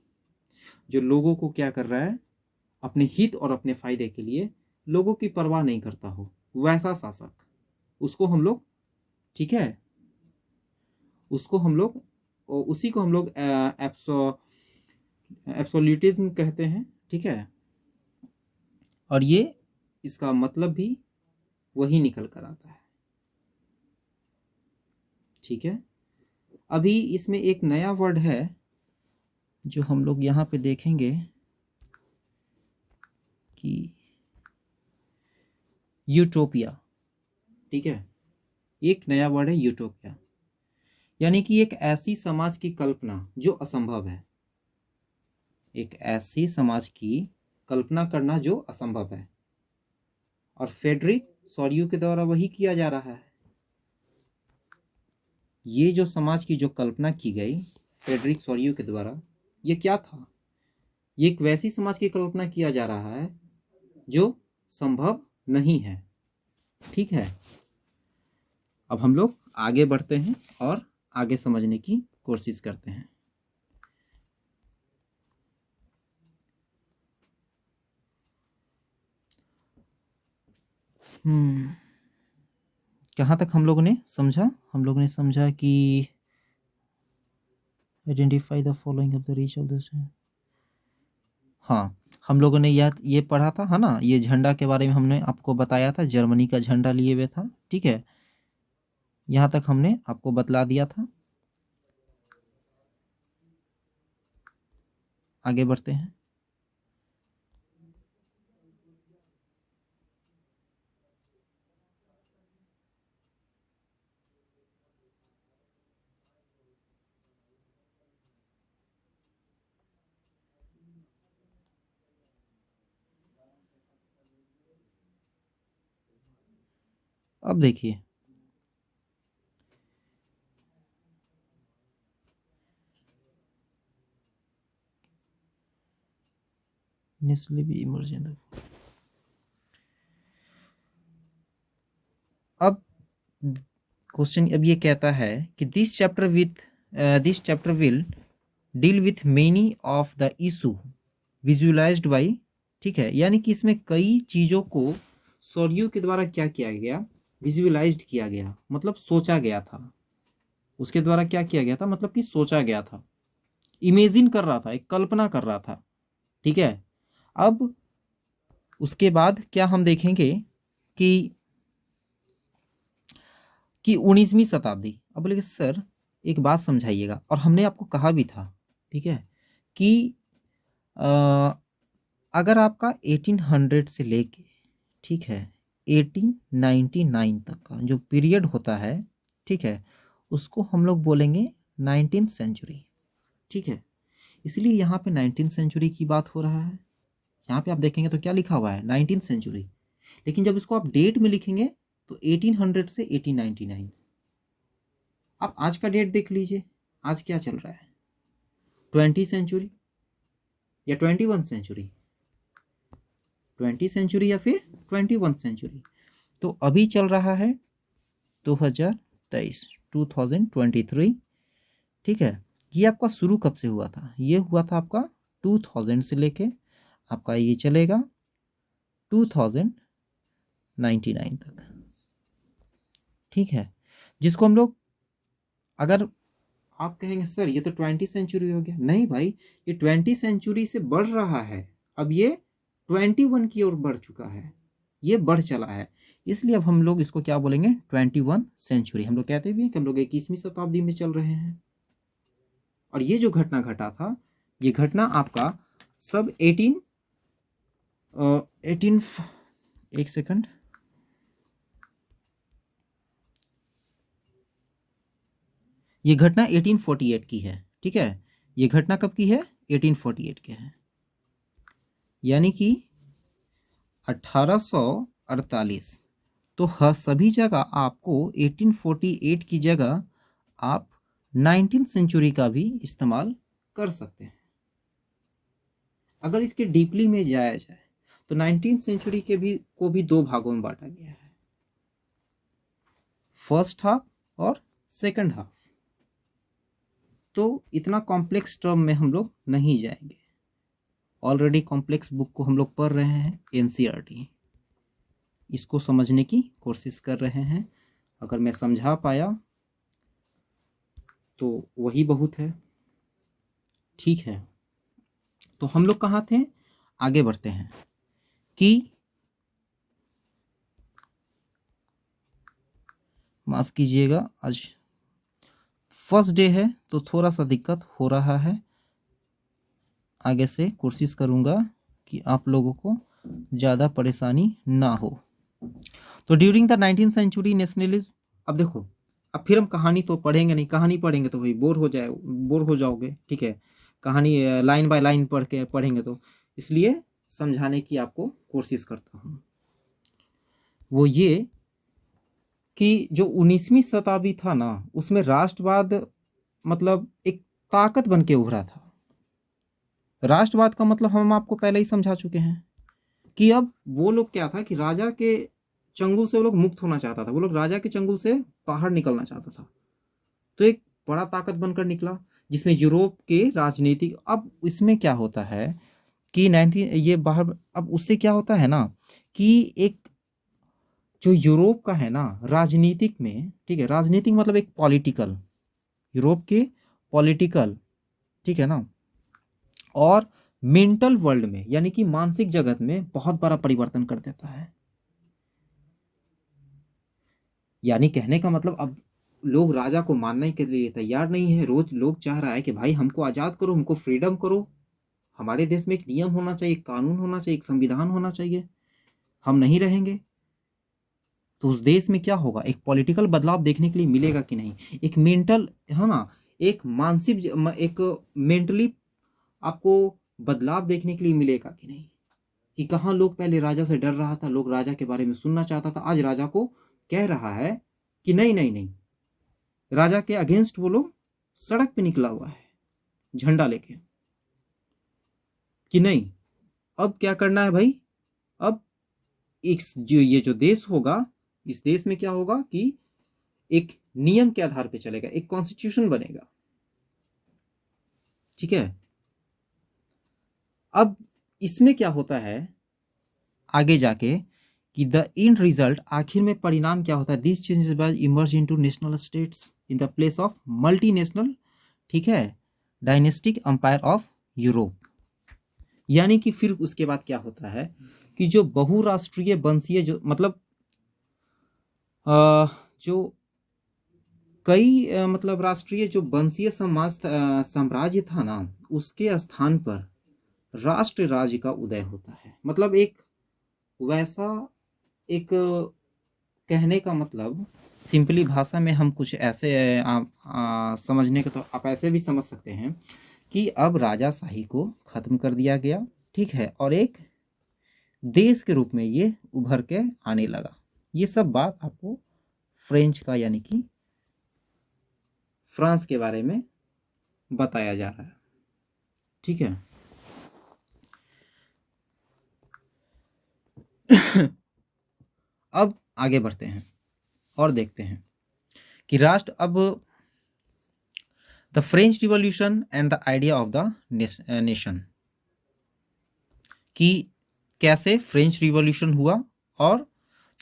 जो लोगों को क्या कर रहा है, अपने हित और अपने फायदे के लिए लोगों की परवाह नहीं करता हो, वैसा शासक, उसको हम लोग, ठीक है, उसको हम लोग, उसी को हम लोग एब्सोल्यूटिज्म कहते हैं, ठीक है, और ये इसका मतलब भी वही निकल कर आता है, ठीक है। अभी इसमें एक नया वर्ड है जो हम लोग यहाँ पे देखेंगे कि यूटोपिया, ठीक है, एक नया वर्ड है यूटोपिया, यानी कि एक ऐसी समाज की कल्पना जो असंभव है, एक ऐसी समाज की कल्पना करना जो असंभव है, और फ्रेडरिक सॉरियो के द्वारा वही किया जा रहा है। ये जो समाज की जो कल्पना की गई फ्रेडरिक सॉरियो के द्वारा, ये क्या था? ये एक वैसी समाज की कल्पना किया जा रहा है जो संभव नहीं है, ठीक है। अब हम लोग आगे बढ़ते हैं और आगे समझने की कोशिश करते हैं। कहाँ तक हम लोगों ने समझा? हम लोगों ने समझा कि identify the following of the reach of the, हाँ, हम लोगों ने ये पढ़ा था, है ना, ये झंडा के बारे में हमने आपको बताया था, जर्मनी का झंडा लिए हुए था, ठीक है, यहाँ तक हमने आपको बतला दिया था। आगे बढ़ते हैं। अब देखिए, नेस्ले भी इमर्जेंट, अब क्वेश्चन अब ये कहता है कि this chapter will deal with many of the issue visualised by, ठीक है, यानी कि इसमें कई चीज़ों को सॉरियो के द्वारा क्या किया गया, विजुअलाइज्ड किया गया, मतलब सोचा गया था, उसके द्वारा क्या किया गया था, मतलब कि सोचा गया था, इमेजिन कर रहा था, एक कल्पना कर रहा था, ठीक है। अब उसके बाद क्या हम देखेंगे कि 19वीं शताब्दी, अब बोले सर एक बात समझाइएगा, और हमने आपको कहा भी था, ठीक है, कि अगर आपका 1800 से लेके, ठीक है, 1899 तक का जो पीरियड होता है, ठीक है, उसको हम लोग बोलेंगे 19th सेंचुरी, ठीक है। इसलिए यहाँ पे 19th सेंचुरी की बात हो रहा है, यहाँ पे आप देखेंगे तो क्या लिखा हुआ है 19th सेंचुरी, लेकिन जब इसको आप डेट में लिखेंगे तो 1800 से 1899। आप आज का डेट देख लीजिए, आज क्या चल रहा है, 20 सेंचुरी या 21 सेंचुरी, 20 सेंचुरी या फिर 21 सेंचुरी। तो अभी चल रहा है 2023, 2023, ठीक है। ये आपका शुरू कब से हुआ था? ये हुआ था आपका 2000 से लेके आपका ये चलेगा 2099 तक, ठीक है। जिसको हम लोग अगर आप कहेंगे सर ये तो 20वीं सेंचुरी हो गया। नहीं भाई, ये 20वीं सेंचुरी से बढ़ रहा है, अब ये 21 की ओर बढ़ चुका है, ये बढ़ चला है। इसलिए अब हम लोग इसको क्या बोलेंगे, 21 सेंचुरी। हम लोग कहते भी हैं कि हम लोग 21वीं शताब्दी में चल रहे हैं। और ये जो घटना घटा था, ये घटना आपका सब 18 एक सेकंड, ये घटना 1848 की है। ठीक है, ये घटना कब की है, 1848 के है, यानी कि 1848। तो हर सभी जगह आपको 1848 की जगह आप 19th सेंचुरी का भी इस्तेमाल कर सकते हैं। अगर इसके डीपली में जाया जाए तो 19th सेंचुरी के भी दो भागों में बांटा गया है, फर्स्ट हाफ और सेकंड हाफ। तो इतना कॉम्प्लेक्स टर्म में हम लोग नहीं जाएंगे, ऑलरेडी कॉम्प्लेक्स बुक को हम लोग पढ़ रहे हैं, एनसीईआरटी, इसको समझने की कोशिश कर रहे हैं। अगर मैं समझा पाया तो वही बहुत है। ठीक है, तो हम लोग कहाँ थे, आगे बढ़ते हैं कि माफ़ कीजिएगा, आज फर्स्ट डे है तो थोड़ा सा दिक्कत हो रहा है। आगे से कोशिश करूँगा कि आप लोगों को ज़्यादा परेशानी ना हो। तो during the 19th century nationalism, अब देखो, अब फिर हम कहानी तो पढ़ेंगे नहीं, कहानी पढ़ेंगे तो भाई बोर हो जाओगे। ठीक है, कहानी लाइन बाय लाइन पढ़ेंगे तो, इसलिए समझाने की आपको कोशिश करता हूँ। वो ये कि जो 19वीं शताब्दी था ना, उसमें राष्ट्रवाद मतलब एक ताकत बन के उभरा था। राष्ट्रवाद का मतलब हम आपको पहले ही समझा चुके हैं कि अब वो लोग क्या था कि राजा के चंगुल से वो लोग मुक्त होना चाहता था, वो लोग राजा के चंगुल से बाहर निकलना चाहता था। तो एक बड़ा ताकत बनकर निकला जिसमें यूरोप के राजनीतिक, अब इसमें क्या होता है कि 19 ये बाहर, अब उससे क्या होता है ना कि एक जो यूरोप का है ना राजनीतिक में, ठीक है, राजनीतिक मतलब एक पॉलिटिकल, यूरोप के पॉलिटिकल, ठीक है ना, और मेंटल वर्ल्ड में यानी कि मानसिक जगत में बहुत बड़ा परिवर्तन कर देता है। यानी कहने का मतलब अब लोग राजा को मानने के लिए तैयार नहीं है, रोज लोग चाह रहा है कि भाई हमको आज़ाद करो, हमको फ्रीडम करो, हमारे देश में एक नियम होना चाहिए, एक कानून होना चाहिए, एक संविधान होना चाहिए, हम नहीं रहेंगे। तो उस देश में क्या होगा, एक पॉलिटिकल बदलाव देखने के लिए मिलेगा कि नहीं, एक मेंटल है ना, एक मानसिक एक मेंटली आपको बदलाव देखने के लिए मिलेगा कि नहीं, कि कहाँ लोग पहले राजा से डर रहा था, लोग राजा के बारे में सुनना चाहता था, आज राजा को कह रहा है कि नहीं नहीं नहीं, राजा के अगेंस्ट वो लोग सड़क पे निकला हुआ है झंडा लेके कि नहीं, अब क्या करना है भाई, अब एक जो ये जो देश होगा, इस देश में क्या होगा कि एक नियम के आधार पे चलेगा, एक कॉन्स्टिट्यूशन बनेगा। ठीक है, अब इसमें क्या होता है आगे जाके कि द एंड रिजल्ट, आखिर में परिणाम क्या होता है, this changes by emerge into national states in the place of multinational, ठीक है, डायनेस्टिक एम्पायर ऑफ यूरोप। यानी कि फिर उसके बाद क्या होता है कि जो बहुराष्ट्रीय वंशीय जो मतलब जो कई मतलब राष्ट्रीय जो वंशीय साम्राज्य था ना, उसके स्थान पर राष्ट्र राज्य का उदय होता है। मतलब एक वैसा एक कहने का मतलब सिंपली भाषा में हम कुछ ऐसे समझने के तो आप ऐसे भी समझ सकते हैं कि अब राजाशाही को ख़त्म कर दिया गया, ठीक है, और एक देश के रूप में ये उभर के आने लगा। ये सब बात आपको फ्रेंच का यानी कि फ्रांस के बारे में बताया जा रहा है। ठीक है अब आगे बढ़ते हैं और देखते हैं कि राष्ट्र, अब the French revolution and the idea of the nation, कि कैसे फ्रेंच रिवॉल्यूशन हुआ। और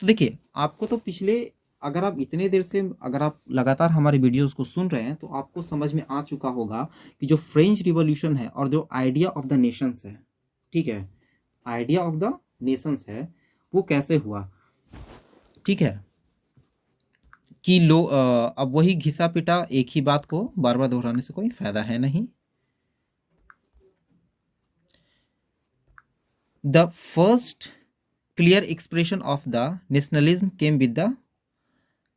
तो देखिए, आपको तो पिछले अगर आप इतने देर से अगर आप लगातार हमारे वीडियोस को सुन रहे हैं तो आपको समझ में आ चुका होगा कि जो फ्रेंच रिवॉल्यूशन है और जो आइडिया ऑफ द नेशंस है, ठीक है, आइडिया ऑफ द नेशंस है वो कैसे हुआ, ठीक है, कि अब वही घिसा पिटा एक ही बात को बार बार दोहराने से कोई फायदा है नहीं। The first clear expression of the nationalism came with the,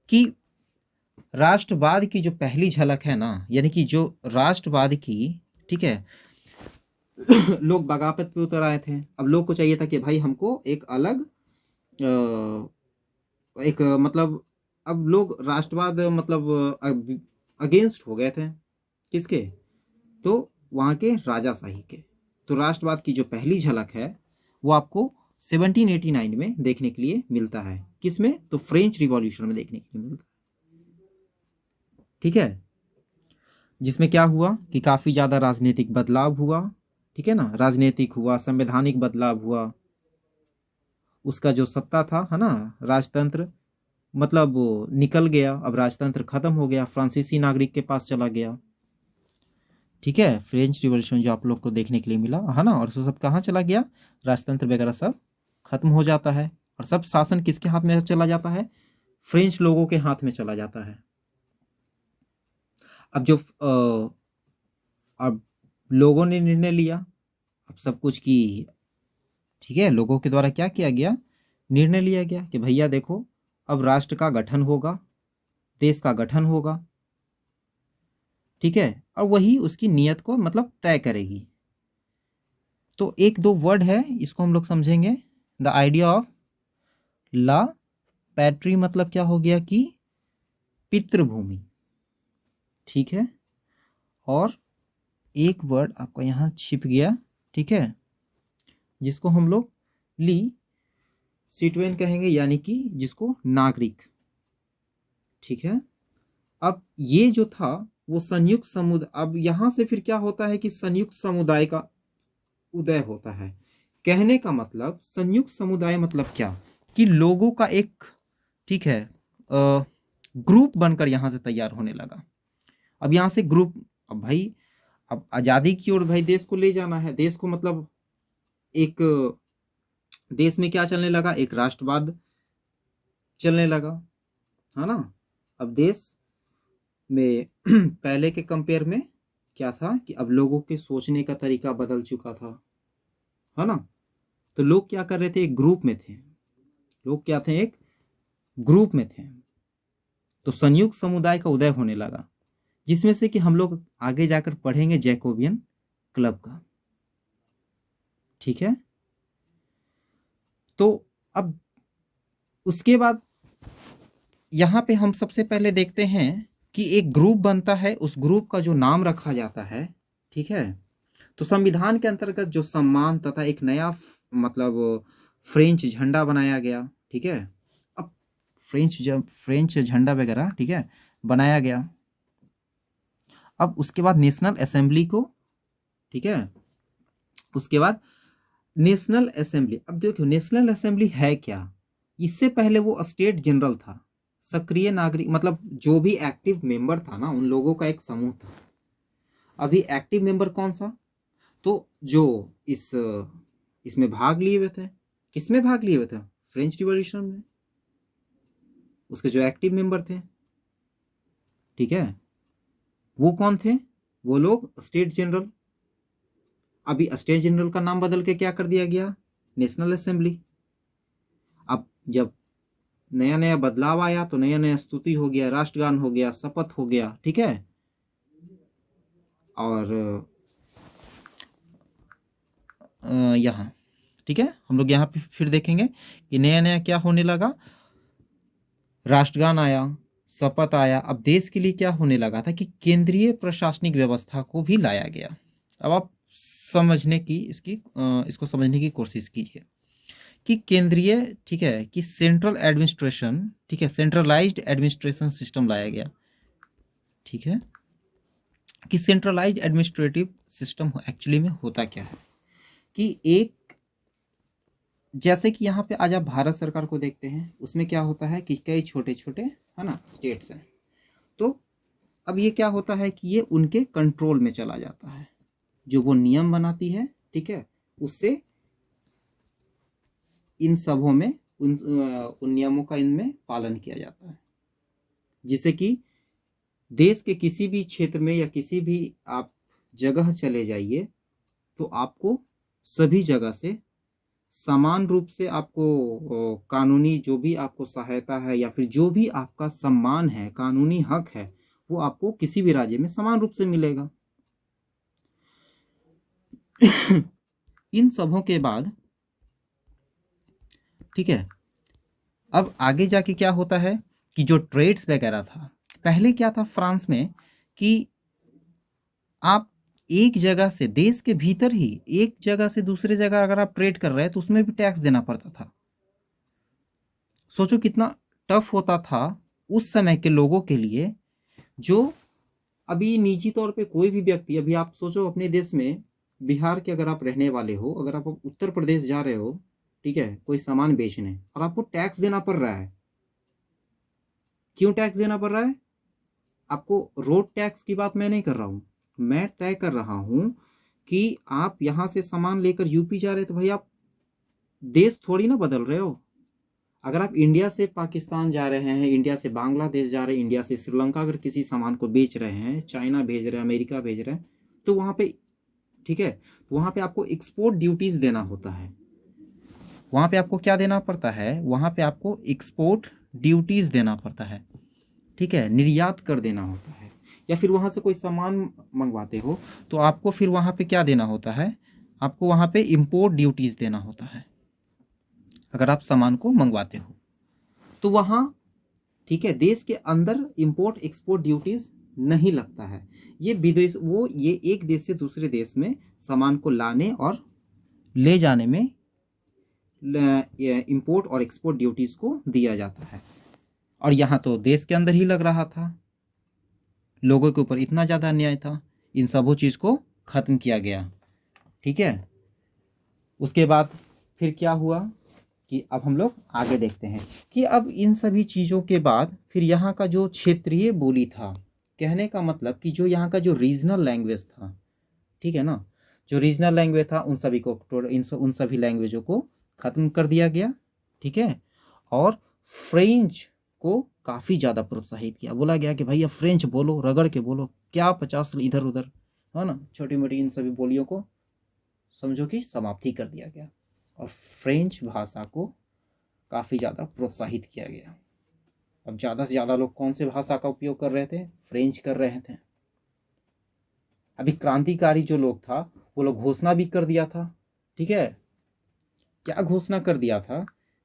कि राष्ट्रवाद की जो पहली झलक है ना, यानी कि जो राष्ट्रवाद की, ठीक है, लोग बगावत पे उतर आए थे। अब लोग को चाहिए था कि भाई हमको एक अलग एक मतलब, अब लोग राष्ट्रवाद मतलब अगेंस्ट हो गए थे किसके, तो वहाँ के राजाशाही के। तो राष्ट्रवाद की जो पहली झलक है वो आपको 1789 में देखने के लिए मिलता है। किसमें, तो फ्रेंच रिवॉल्यूशन में देखने के लिए मिलता है, ठीक है, जिसमें क्या हुआ कि काफ़ी ज़्यादा राजनीतिक बदलाव हुआ, ठीक है ना, राजनीतिक हुआ, संवैधानिक बदलाव हुआ, उसका जो सत्ता था, है ना, राजतंत्र, मतलब वो निकल गया, अब राजतंत्र खत्म हो गया, फ्रांसीसी नागरिक के पास चला गया, ठीक है, फ्रेंच रिवॉल्यूशन जो आप लोग को देखने के लिए मिला, है ना, और सब कहाँ चला गया, राजतंत्र वगैरह सब खत्म हो जाता है और सब शासन किसके हाथ में चला जाता है, फ्रेंच लोगों के हाथ में चला जाता है। अब जो अब लोगों ने निर्णय लिया, अब सब कुछ की, ठीक है, लोगों के द्वारा क्या किया गया, निर्णय लिया गया कि भैया देखो अब राष्ट्र का गठन होगा, देश का गठन होगा, ठीक है, और वही उसकी नीयत को मतलब तय करेगी। तो एक दो वर्ड है, इसको हम लोग समझेंगे। द आइडिया ऑफ ला पैट्री, मतलब क्या हो गया कि पितृभूमि, ठीक है, और एक वर्ड आपका यहाँ छिप गया, ठीक है, जिसको हम लोग ली सिटवेन कहेंगे, यानी कि जिसको नागरिक, ठीक है। अब ये जो था वो संयुक्त समुदाय, अब यहाँ से फिर क्या होता है कि संयुक्त समुदाय का उदय होता है। कहने का मतलब संयुक्त समुदाय मतलब क्या, कि लोगों का एक, ठीक है, ग्रुप बनकर यहाँ से तैयार होने लगा। अब यहाँ से ग्रुप, अब भाई अब आज़ादी की ओर भाई देश को ले जाना है, देश को मतलब एक देश में क्या चलने लगा, एक राष्ट्रवाद चलने लगा, है ना। अब देश में पहले के कंपेयर में क्या था कि अब लोगों के सोचने का तरीका बदल चुका था, है ना। तो लोग क्या कर रहे थे, एक ग्रुप में थे, लोग क्या थे, एक ग्रुप में थे। तो संयुक्त समुदाय का उदय होने लगा, जिसमें से कि हम लोग आगे जाकर पढ़ेंगे जैकोबियन क्लब का, ठीक है। तो अब उसके बाद यहाँ पे हम सबसे पहले देखते हैं कि एक ग्रुप बनता है, उस ग्रुप का जो नाम रखा जाता है, ठीक है। तो संविधान के अंतर्गत जो सम्मान तथा एक नया मतलब फ्रेंच झंडा बनाया गया, ठीक है। अब फ्रेंच झंडा वगैरह, ठीक है, बनाया गया। अब उसके बाद नेशनल असेंबली को, ठीक है, उसके बाद नेशनल असेंबली। अब देखो नेशनल असेंबली है क्या, इससे पहले वो स्टेट जनरल था, सक्रिय नागरिक, मतलब जो भी एक्टिव मेंबर था ना उन लोगों का एक समूह था। अभी एक्टिव मेंबर कौन सा, तो जो इसमें भाग लिए हुए थे, किसमें भाग लिए हुए थे, फ्रेंच रिवॉल्यूशन में, उसके जो एक्टिव मेंबर थे, ठीक है, वो कौन थे, वो लोग स्टेट जनरल। अभी स्टेट जनरल का नाम बदल के क्या कर दिया गया, नेशनल असेंबली। अब जब नया नया बदलाव आया तो नया नया स्तुति हो गया, राष्ट्रगान हो गया, शपथ हो गया, ठीक है। और यहाँ, ठीक है, हम लोग यहाँ पे फिर देखेंगे कि नया नया क्या होने लगा, राष्ट्रगान आया, शपथ आया। अब देश के लिए क्या होने लगा था कि केंद्रीय प्रशासनिक व्यवस्था को भी लाया गया। अब आप समझने की इसको समझने की कोशिश कीजिए कि केंद्रीय, ठीक है, कि सेंट्रल एडमिनिस्ट्रेशन, ठीक है, सेंट्रलाइज्ड एडमिनिस्ट्रेशन सिस्टम लाया गया, ठीक है, कि सेंट्रलाइज्ड एडमिनिस्ट्रेटिव सिस्टम एक्चुअली में होता क्या है, कि एक जैसे कि यहाँ पे आज आप भारत सरकार को देखते हैं, उसमें क्या होता है कि कई छोटे छोटे, है ना, स्टेट्स हैं। तो अब ये क्या होता है कि ये उनके कंट्रोल में चला जाता है, जो वो नियम बनाती है, ठीक है, उससे इन सबों में उन नियमों का इनमें पालन किया जाता है, जिससे कि देश के किसी भी क्षेत्र में या किसी भी आप जगह चले जाइए तो आपको सभी जगह से समान रूप से आपको कानूनी जो भी आपको सहायता है या फिर जो भी आपका सम्मान है, कानूनी हक है, वो आपको किसी भी राज्य में समान रूप से मिलेगा। इन सबों के बाद, ठीक है, अब आगे जाके क्या होता है कि जो ट्रेड्स वगैरह था, पहले क्या था फ्रांस में कि आप एक जगह से, देश के भीतर ही एक जगह से दूसरे जगह अगर आप ट्रेड कर रहे हैं तो उसमें भी टैक्स देना पड़ता था। सोचो कितना टफ होता था उस समय के लोगों के लिए। जो अभी निजी तौर पे कोई भी व्यक्ति, अभी आप सोचो अपने देश में बिहार के अगर आप रहने वाले हो, अगर आप उत्तर प्रदेश जा रहे हो, ठीक है, कोई सामान बेचने, और आपको टैक्स देना पड़ रहा है। क्यों टैक्स देना पड़ रहा है? आपको रोड टैक्स की बात मैं नहीं कर रहा हूँ, मैं तय कर रहा हूँ कि आप यहाँ से सामान लेकर यूपी जा रहे हो तो भाई आप देश थोड़ी ना बदल रहे हो। अगर आप इंडिया से पाकिस्तान जा रहे हैं, इंडिया से बांग्लादेश जा रहे हैं, इंडिया से श्रीलंका अगर किसी सामान को बेच रहे हैं, चाइना भेज रहे हैं, अमेरिका भेज रहे हैं, तो वहाँ पे, ठीक है, तो वहाँ पे आपको एक्सपोर्ट ड्यूटीज़ देना होता है। वहाँ पे आपको क्या देना पड़ता है? वहाँ पे आपको एक्सपोर्ट ड्यूटीज़ देना पड़ता है, ठीक है, निर्यात कर देना होता है। या फिर वहाँ से कोई सामान मंगवाते हो तो आपको फिर वहाँ पे क्या देना होता है? आपको वहाँ पे इम्पोर्ट ड्यूटीज़ देना होता है अगर आप सामान को मंगवाते हो तो वहाँ, ठीक है, देश के अंदर इंपोर्ट एक्सपोर्ट ड्यूटीज नहीं लगता है। ये विदेश, वो ये एक देश से दूसरे देश में सामान को लाने और ले जाने में इंपोर्ट और एक्सपोर्ट ड्यूटीज को दिया जाता है। और यहाँ तो देश के अंदर ही लग रहा था, लोगों के ऊपर इतना ज़्यादा अन्याय था, इन सबों चीज़ को ख़त्म किया गया, ठीक है। उसके बाद फिर क्या हुआ कि अब हम लोग आगे देखते हैं कि अब इन सभी चीज़ों के बाद फिर यहाँ का जो क्षेत्रीय बोली था, कहने का मतलब कि जो यहाँ का जो रीजनल लैंग्वेज था, ठीक है ना, जो रीजनल लैंग्वेज था उन सभी को, उन सभी लैंग्वेजों को ख़त्म कर दिया गया, ठीक है। और फ्रेंच को काफ़ी ज़्यादा प्रोत्साहित किया, बोला गया कि भाई अब फ्रेंच बोलो, रगड़ के बोलो, क्या 50 साल इधर उधर, है ना, छोटी मोटी इन सभी बोलियों को समझो कि समाप्ति कर दिया गया और फ्रेंच भाषा को काफ़ी ज़्यादा प्रोत्साहित किया गया। अब ज़्यादा से ज़्यादा लोग कौन से भाषा का उपयोग कर रहे थे? फ्रेंच कर रहे थे। अभी क्रांतिकारी जो लोग था वो लोग घोषणा भी कर दिया था, ठीक है। क्या घोषणा कर दिया था?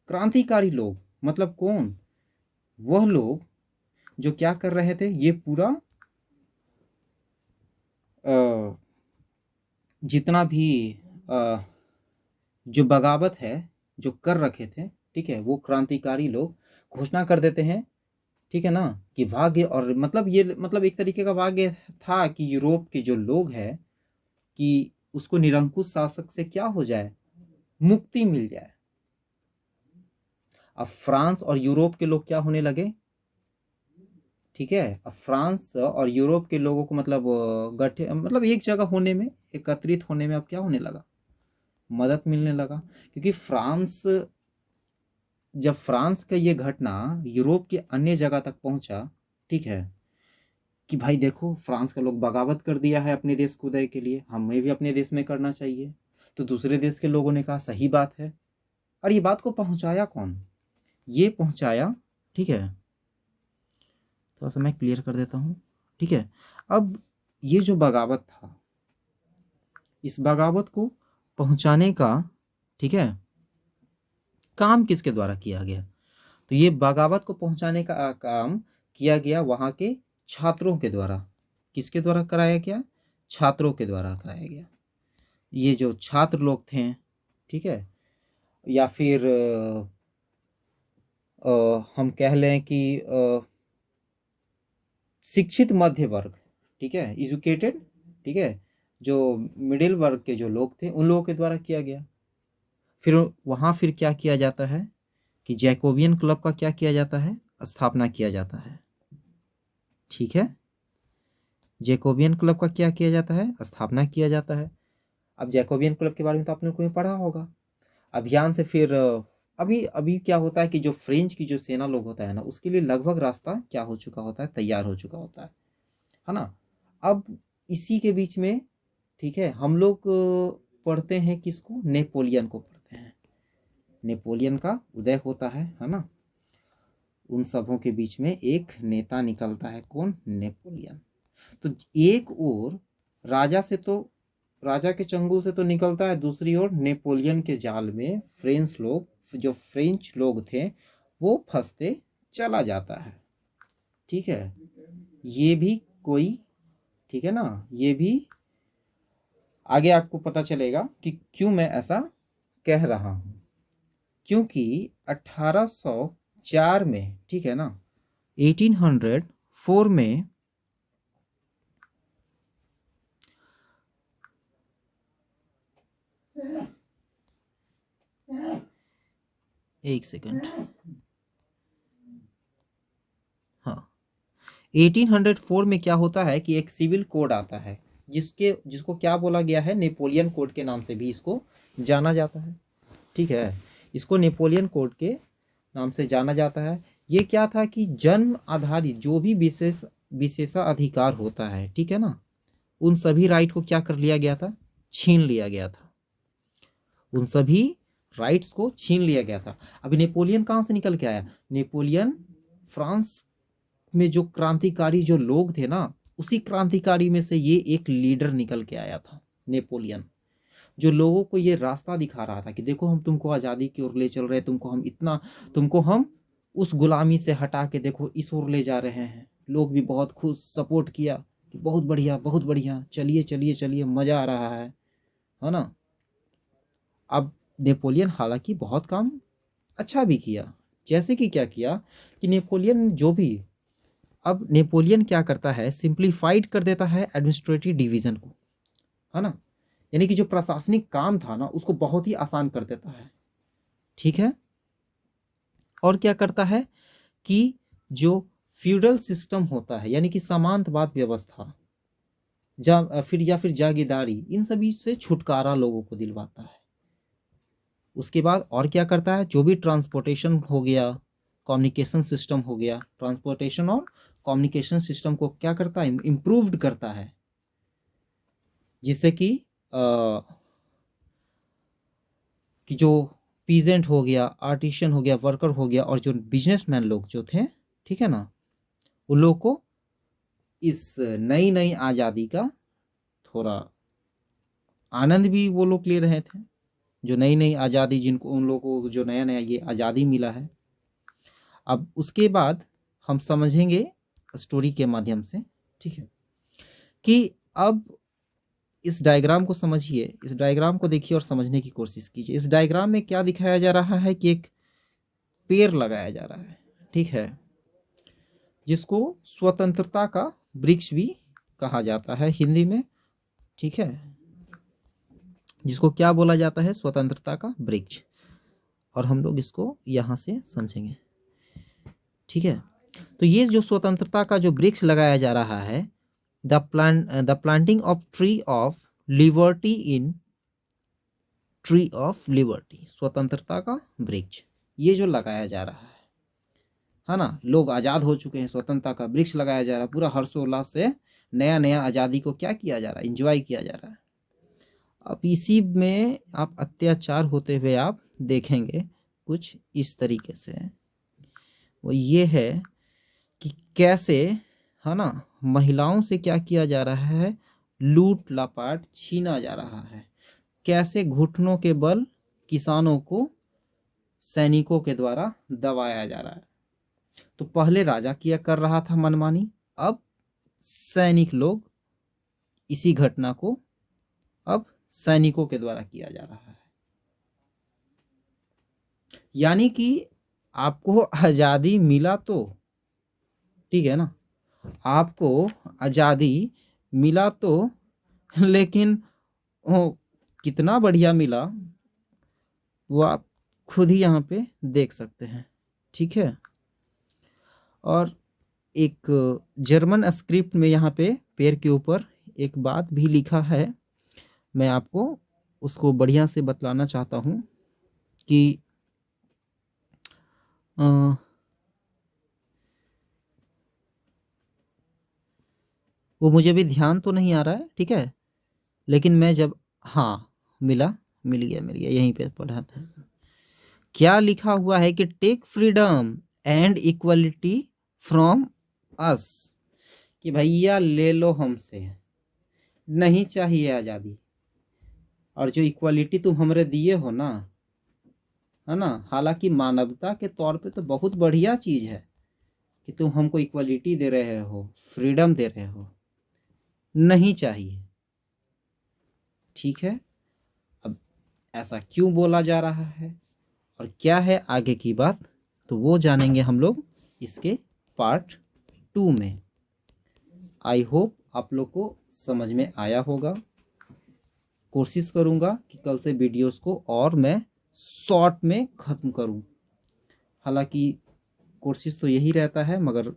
क्रांतिकारी लोग मतलब कौन? वह लोग जो क्या कर रहे थे, ये पूरा जितना भी जो बगावत है जो कर रखे थे, ठीक है, वो क्रांतिकारी लोग घोषणा कर देते हैं, ठीक है ना, कि भाग्य, और मतलब ये मतलब एक तरीके का भाग्य था कि यूरोप के जो लोग हैं कि उसको निरंकुश शासक से क्या हो जाए, मुक्ति मिल जाए। अब फ्रांस और यूरोप के लोग क्या होने लगे, ठीक है, अब फ्रांस और यूरोप के लोगों को मतलब गठे मतलब एक जगह होने में, एकत्रित होने में अब क्या होने लगा, मदद मिलने लगा। क्योंकि फ्रांस, जब फ्रांस का ये घटना यूरोप के अन्य जगह तक पहुंचा, ठीक है, कि भाई देखो फ्रांस का लोग बगावत कर दिया है अपने देश को उदय के लिए, हमें भी अपने देश में करना चाहिए, तो दूसरे देश के लोगों ने कहा सही बात है। और ये बात को पहुंचाया कौन? ये पहुंचाया, ठीक है, थोड़ा सा मैं क्लियर कर देता हूँ, ठीक है। अब ये जो बगावत था, इस बगावत को पहुंचाने का, ठीक है, काम किसके द्वारा किया गया? तो ये बगावत को पहुंचाने का काम किया गया वहाँ के छात्रों के द्वारा। किसके द्वारा कराया गया? छात्रों के द्वारा कराया गया। ये जो छात्र लोग थे, ठीक है, या फिर हम कह लें कि शिक्षित मध्य वर्ग, ठीक है, एजुकेटेड, ठीक है, जो मिडिल वर्ग के जो लोग थे उन लोगों के द्वारा किया गया। फिर वहाँ फिर क्या किया जाता है कि जैकोबियन क्लब का क्या किया जाता है, स्थापना किया जाता है। ठीक है, जैकोबियन क्लब का क्या किया जाता है, स्थापना किया जाता है। अब जैकोबियन क्लब के बारे में तो आपने कोई पढ़ा होगा। अभियान से फिर अभी अभी क्या होता है कि जो फ्रेंच की जो सेना लोग होता है ना, उसके लिए लगभग रास्ता क्या हो चुका होता है, तैयार हो चुका होता है ना। अब इसी के बीच में, ठीक है, हम लोग पढ़ते हैं किसको, नेपोलियन को पढ़ते हैं। नेपोलियन का उदय होता है ना। उन सबों के बीच में एक नेता निकलता है, कौन, नेपोलियन। तो एक ओर राजा से तो, राजा के चंगुल से तो निकलता है, दूसरी ओर नेपोलियन के जाल में जो फ्रेंच लोग थे वो फंसते चला जाता है। ठीक है, ये भी कोई, ठीक है ना, ये भी आगे आपको पता चलेगा कि क्यों मैं ऐसा कह रहा हूं। क्योंकि 1804 में, ठीक है ना, 1804 में एक सेकंड, हाँ, 1804 में क्या होता है कि एक सिविल कोड आता है, जिसको क्या बोला गया है, नेपोलियन कोड के नाम से भी इसको जाना जाता है। ठीक है, इसको नेपोलियन कोड के नाम से जाना जाता है। ये क्या था कि जन्म आधारित जो भी विशेषाधिकार होता है, ठीक है ना, उन सभी राइट को क्या कर लिया गया था, छीन लिया गया था। उन सभी राइट्स को छीन लिया गया था। अभी नेपोलियन कहाँ से निकल के आया, नेपोलियन फ्रांस में जो क्रांतिकारी जो लोग थे ना, उसी क्रांतिकारी में से ये एक लीडर निकल के आया था, नेपोलियन, जो लोगों को ये रास्ता दिखा रहा था कि देखो हम तुमको आज़ादी की ओर ले चल रहे हैं, तुमको हम उस गुलामी से हटा के देखो इस ओर ले जा रहे हैं। लोग भी बहुत खुश, सपोर्ट किया कि बहुत बढ़िया बहुत बढ़िया, चलिए चलिए चलिए, मज़ा आ रहा है ना। अब नेपोलियन हालांकि बहुत काम अच्छा भी किया, जैसे कि क्या किया कि नेपोलियन जो भी, अब नेपोलियन क्या करता है, सिंप्लीफाइड कर देता है एडमिनिस्ट्रेटिव डिवीजन को, है ना, यानी कि जो प्रशासनिक काम था ना उसको बहुत ही आसान कर देता है। ठीक है, और क्या करता है कि जो फ्यूडल सिस्टम होता है, यानी कि सामंतवाद व्यवस्था, फिर जागीरदारी, इन सभी से छुटकारा लोगों को दिलवाता है। उसके बाद और क्या करता है, जो भी ट्रांसपोर्टेशन हो गया, कम्युनिकेशन सिस्टम हो गया, ट्रांसपोर्टेशन और कम्युनिकेशन सिस्टम को क्या करता है, इम्प्रूव्ड करता है, जिससे कि जो पीजेंट हो गया, आर्टिशियन हो गया, वर्कर हो गया, और जो बिजनेसमैन लोग जो थे, ठीक है ना, उन लोगों को इस नई नई आज़ादी का थोड़ा आनंद भी वो लोग ले रहे थे। जो नई नई आज़ादी, जिनको उन लोगों को जो नया नया ये आज़ादी मिला है। अब उसके बाद हम समझेंगे स्टोरी के माध्यम से, ठीक है, कि अब इस डायग्राम को समझिए, इस डायग्राम को देखिए और समझने की कोशिश कीजिए। इस डायग्राम में क्या दिखाया जा रहा है कि एक पेड़ लगाया जा रहा है, ठीक है, जिसको स्वतंत्रता का वृक्ष भी कहा जाता है हिंदी में, ठीक है, जिसको क्या बोला जाता है, स्वतंत्रता का वृक्ष। और हम लोग इसको यहाँ से समझेंगे, ठीक है। तो ये जो स्वतंत्रता का जो वृक्ष लगाया जा रहा है, the planting of tree of liberty in tree of liberty, स्वतंत्रता का वृक्ष, ये जो लगाया जा रहा है ना, लोग आज़ाद हो चुके हैं, स्वतंत्रता का वृक्ष लगाया जा रहा है, पूरा हर्षोल्लास से नया नया आज़ादी को क्या किया जा रहा है, इंजॉय किया जा रहा है। अब इसी में आप अत्याचार होते हुए आप देखेंगे कुछ इस तरीके से, वो ये है कि कैसे, है ना, महिलाओं से क्या किया जा रहा है, लूट लापाट छीना जा रहा है, कैसे घुटनों के बल किसानों को सैनिकों के द्वारा दबाया जा रहा है। तो पहले राजा किया कर रहा था मनमानी, अब सैनिक लोग इसी घटना को अब सैनिकों के द्वारा किया जा रहा है। यानी कि आपको आज़ादी मिला तो, ठीक है ना, आपको आज़ादी मिला तो, लेकिन वो कितना बढ़िया मिला, वो आप खुद ही यहाँ पे देख सकते हैं, ठीक है। और एक जर्मन स्क्रिप्ट में यहाँ पे पेड़ के ऊपर एक बात भी लिखा है, मैं आपको उसको बढ़िया से बतलाना चाहता हूँ कि वो मुझे भी ध्यान तो नहीं आ रहा है, ठीक है, लेकिन मैं जब, हाँ मिल गया, यहीं पे पढ़ा था। क्या लिखा हुआ है कि take freedom and equality from us, कि भैया ले लो हमसे, नहीं चाहिए आज़ादी, और जो इक्वलिटी तुम हमरे दिए हो ना, है ना, हालांकि मानवता के तौर पे तो बहुत बढ़िया चीज़ है कि तुम हमको इक्वलिटी दे रहे हो, फ्रीडम दे रहे हो, नहीं चाहिए, ठीक है। अब ऐसा क्यों बोला जा रहा है और क्या है आगे की बात, तो वो जानेंगे हम लोग इसके पार्ट 2 में। आई होप आप लोग को समझ में आया होगा। कोशिश करूँगा कि कल से वीडियोस को और मैं शॉर्ट में ख़त्म करूँ, हालांकि कोशिश तो यही रहता है, मगर